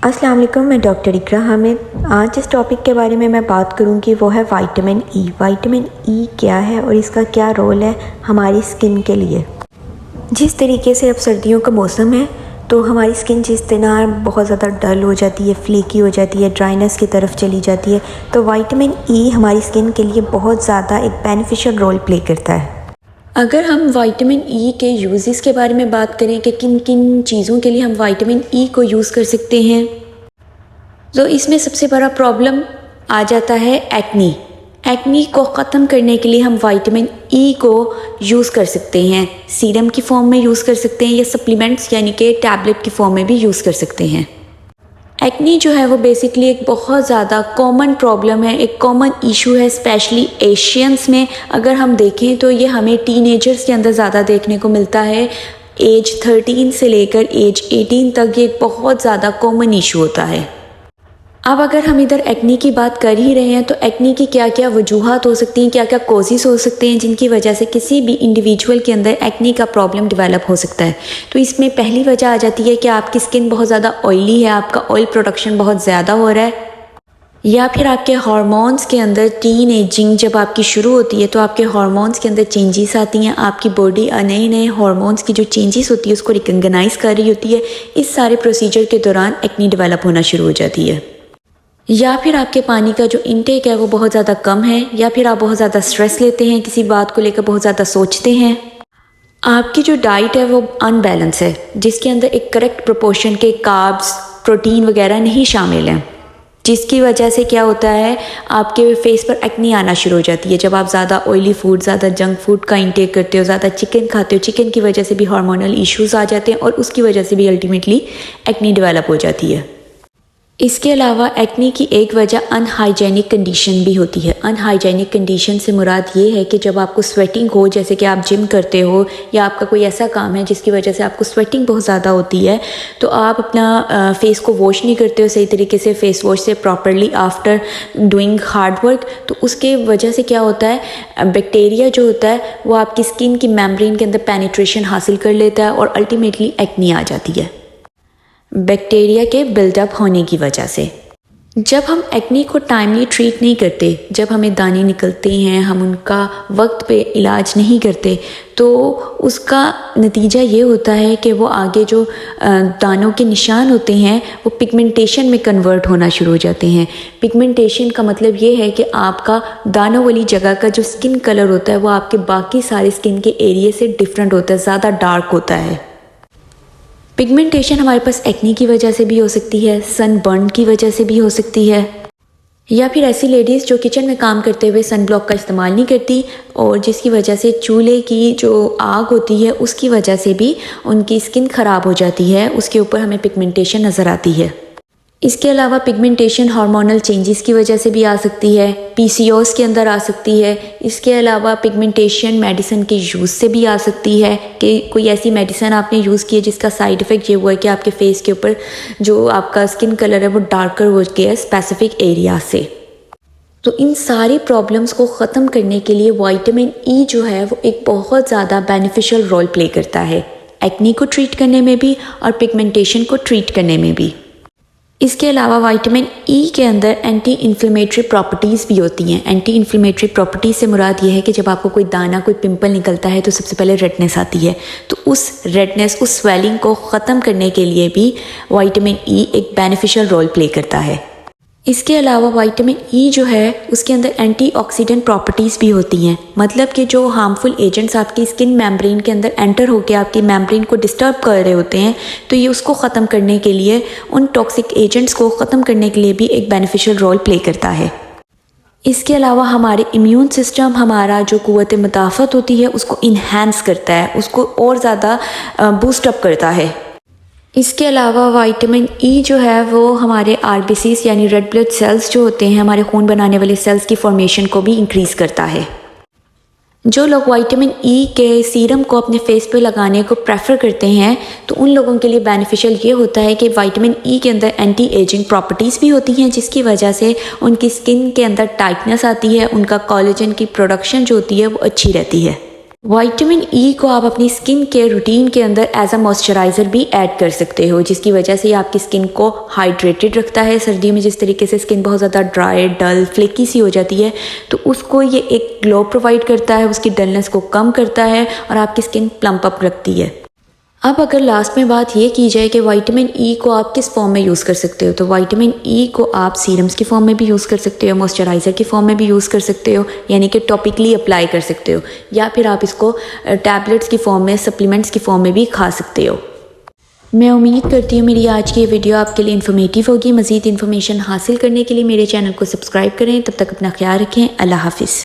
अस्सलाम वालेकुम, मैं डॉक्टर इकरा हामिद। आज जिस टॉपिक के बारे में मैं बात करूंगी वो है विटामिन ई। विटामिन ई क्या है और इसका क्या रोल है हमारी स्किन के लिए। जिस तरीके से अब सर्दियों का मौसम है तो हमारी स्किन जिस तरह बहुत ज़्यादा डल हो जाती है, फ्लेकी हो जाती है, ड्राइनेस की तरफ चली जाती है, तो विटामिन ई हमारी स्किन के लिए बहुत ज़्यादा एक बेनिफिशियल रोल प्ले करता है। अगर हम विटामिन ई के यूजेस के बारे में बात करें कि किन किन चीज़ों के लिए हम विटामिन ई को यूज़ कर सकते हैं, तो इसमें सबसे बड़ा प्रॉब्लम आ जाता है एक्नी। एक्नी को ख़त्म करने के लिए हम विटामिन ई को यूज़ कर सकते हैं, सीरम की फॉर्म में यूज़ कर सकते हैं या सप्लीमेंट्स यानी कि टैबलेट की फॉर्म में भी यूज़ कर सकते हैं। एक्नी जो है वो बेसिकली एक बहुत ज़्यादा कॉमन प्रॉब्लम है, एक कॉमन इशू है, स्पेशली एशियंस में। अगर हम देखें तो ये हमें टीनेजर्स के अंदर ज़्यादा देखने को मिलता है। एज 13 से लेकर एज 18 तक ये एक बहुत ज़्यादा कॉमन इशू होता है। अब अगर हम इधर एक्नी की बात कर ही रहे हैं तो एक्नी की क्या क्या वजूहात हो सकती हैं, क्या क्या कॉजेज़ हो सकते हैं जिनकी वजह से किसी भी इंडिविजुअल के अंदर एक्नी का प्रॉब्लम डेवलप हो सकता है। तो इसमें पहली वजह आ जाती है कि आपकी स्किन बहुत ज़्यादा ऑयली है, आपका ऑयल प्रोडक्शन बहुत ज़्यादा हो रहा है, या फिर आपके हार्मोन्स के अंदर टीन एजिंग जब आपकी शुरू होती है तो आपके हार्मोन्स के अंदर चेंजेस आती हैं। आपकी बॉडी नए नए हार्मोन्स की जो चेंजेस होती है उसको रिकग्नाइज कर रही होती है। इस सारे प्रोसीजर के दौरान एक्नी डेवलप होना शुरू हो जाती है। या फिर आपके पानी का जो इनटेक है वो बहुत ज़्यादा कम है, या फिर आप बहुत ज़्यादा स्ट्रेस लेते हैं, किसी बात को लेकर बहुत ज़्यादा सोचते हैं। आपकी जो डाइट है वो अनबैलेंस है, जिसके अंदर एक करेक्ट प्रोपोर्शन के कार्ब्स, प्रोटीन वगैरह नहीं शामिल हैं, जिसकी वजह से क्या होता है आपके फेस पर एक्नी आना शुरू हो जाती है। जब आप ज़्यादा ऑयली फूड, ज़्यादा जंक फूड का इंटेक करते हो, ज़्यादा चिकन खाते हो, चिकन की वजह से भी हार्मोनल इश्यूज़ आ जाते हैं और उसकी वजह से भी अल्टीमेटली एक्नी डेवलप हो जाती है। इसके अलावा एक्नी की एक वजह अनहाइजेनिक कंडीशन भी होती है। अनहाइजेनिक कंडीशन से मुराद ये है कि जब आपको स्वेटिंग हो, जैसे कि आप जिम करते हो या आपका कोई ऐसा काम है जिसकी वजह से आपको स्वेटिंग बहुत ज़्यादा होती है, तो आप अपना फेस को वॉश नहीं करते हो सही तरीके से, फेस वॉश से properly after doing hard work, तो उसके वजह से क्या होता है बैक्टीरिया जो होता है वो आपकी स्किन की मेम्ब्रेन के अंदर पेनिट्रेशन हासिल कर लेता है और अल्टीमेटली एक्नी आ जाती है बैक्टीरिया के बिल्डअप होने की वजह से। जब हम एक्नी को टाइमली ट्रीट नहीं करते, जब हमें दाने निकलते हैं, हम उनका वक्त पे इलाज नहीं करते, तो उसका नतीजा ये होता है कि वो आगे जो दानों के निशान होते हैं वो पिगमेंटेशन में कन्वर्ट होना शुरू हो जाते हैं। पिगमेंटेशन का मतलब ये है कि आपका दानों वाली जगह का जो स्किन कलर होता है वो आपके बाकी सारे स्किन के एरिया से डिफरेंट होता है, ज़्यादा डार्क होता है। पिगमेंटेशन हमारे पास एक्नी की वजह से भी हो सकती है, सनबर्न की वजह से भी हो सकती है, या फिर ऐसी लेडीज़ जो किचन में काम करते हुए सन ब्लॉक का इस्तेमाल नहीं करती और जिसकी वजह से चूल्हे की जो आग होती है उसकी वजह से भी उनकी स्किन ख़राब हो जाती है, उसके ऊपर हमें पिगमेंटेशन नज़र आती है। इसके अलावा पिगमेंटेशन हार्मोनल चेंजेस की वजह से भी आ सकती है, पीसीओएस के अंदर आ सकती है। इसके अलावा पिगमेंटेशन मेडिसिन के यूज़ से भी आ सकती है कि कोई ऐसी मेडिसिन आपने यूज़ की है जिसका साइड इफ़ेक्ट ये हुआ है कि आपके फेस के ऊपर जो आपका स्किन कलर है वो डार्कर हो गया है स्पेसिफिक एरिया से। तो इन सारी प्रॉब्लम्स को ख़त्म करने के लिए विटामिन ई जो है वो एक बहुत ज़्यादा बेनिफिशियल रोल प्ले करता है, एक्नी को ट्रीट करने में भी और पिगमेंटेशन को ट्रीट करने में भी। इसके अलावा विटामिन ई के अंदर एंटी इन्फ्लेमेटरी प्रॉपर्टीज़ भी होती हैं। एंटी इन्फ्लेमेटरी प्रॉपर्टीज़ से मुराद ये है कि जब आपको कोई दाना, कोई पिंपल निकलता है तो सबसे पहले रेडनेस आती है, तो उस रेडनेस, उस स्वेलिंग को ख़त्म करने के लिए भी विटामिन ई एक बेनिफिशियल रोल प्ले करता है। इसके अलावा विटामिन ई जो है उसके अंदर एंटीऑक्सीडेंट प्रॉपर्टीज़ भी होती हैं, मतलब कि जो हार्मफुल एजेंट्स आपकी स्किन मेम्ब्रेन के अंदर एंटर होकर आपकी मेम्ब्रेन को डिस्टर्ब कर रहे होते हैं, तो ये उसको ख़त्म करने के लिए, उन टॉक्सिक एजेंट्स को ख़त्म करने के लिए भी एक बेनिफिशियल रोल प्ले करता है। इसके अलावा हमारे इम्यून सिस्टम, हमारा जो क़ुव्वत मुदाफ़त होती है उसको इन्हांस करता है, उसको और ज़्यादा बूस्टअप करता है। इसके अलावा विटामिन ई जो है वो हमारे आरबीसीज यानी रेड ब्लड सेल्स जो होते हैं, हमारे खून बनाने वाले सेल्स की फॉर्मेशन को भी इंक्रीज़ करता है। जो लोग विटामिन ई के सीरम को अपने फेस पे लगाने को प्रेफर करते हैं तो उन लोगों के लिए बेनिफिशियल ये होता है कि विटामिन ई के अंदर एंटी एजिंग प्रॉपर्टीज़ भी होती हैं, जिसकी वजह से उनकी स्किन के अंदर टाइटनेस आती है, उनका कोलेजन की प्रोडक्शन जो होती है वो अच्छी रहती है। विटामिन ई को आप अपनी स्किन केयर रूटीन के अंदर एज अ मॉइस्चराइज़र भी ऐड कर सकते हो, जिसकी वजह से ये आपकी स्किन को हाइड्रेटेड रखता है। सर्दियों में जिस तरीके से स्किन बहुत ज़्यादा ड्राई, डल, फ्लेकी सी हो जाती है, तो उसको ये एक ग्लो प्रोवाइड करता है, उसकी डलनेस को कम करता है और आपकी स्किन प्लम्प अप रखती है। अब अगर लास्ट में बात ये की जाए कि विटामिन ई को आप किस फॉर्म में यूज़ कर सकते हो, तो विटामिन ई को आप सीरम्स की फॉर्म में भी यूज़ कर सकते हो, मॉइस्चराइज़र की फॉर्म में भी यूज़ कर सकते हो, यानी कि टॉपिकली अप्लाई कर सकते हो, या फिर आप इसको टैबलेट्स की फॉर्म में, सप्लीमेंट्स की फॉर्म में भी खा सकते हो। मैं उम्मीद करती हूँ मेरी आज की ये वीडियो आपके लिए इन्फॉर्मेटिव होगी। मज़ीद इन्फॉर्मेशन हासिल करने के लिए मेरे चैनल को सब्सक्राइब करें। तब तक अपना ख्याल रखें। अल्लाह हाफिज़।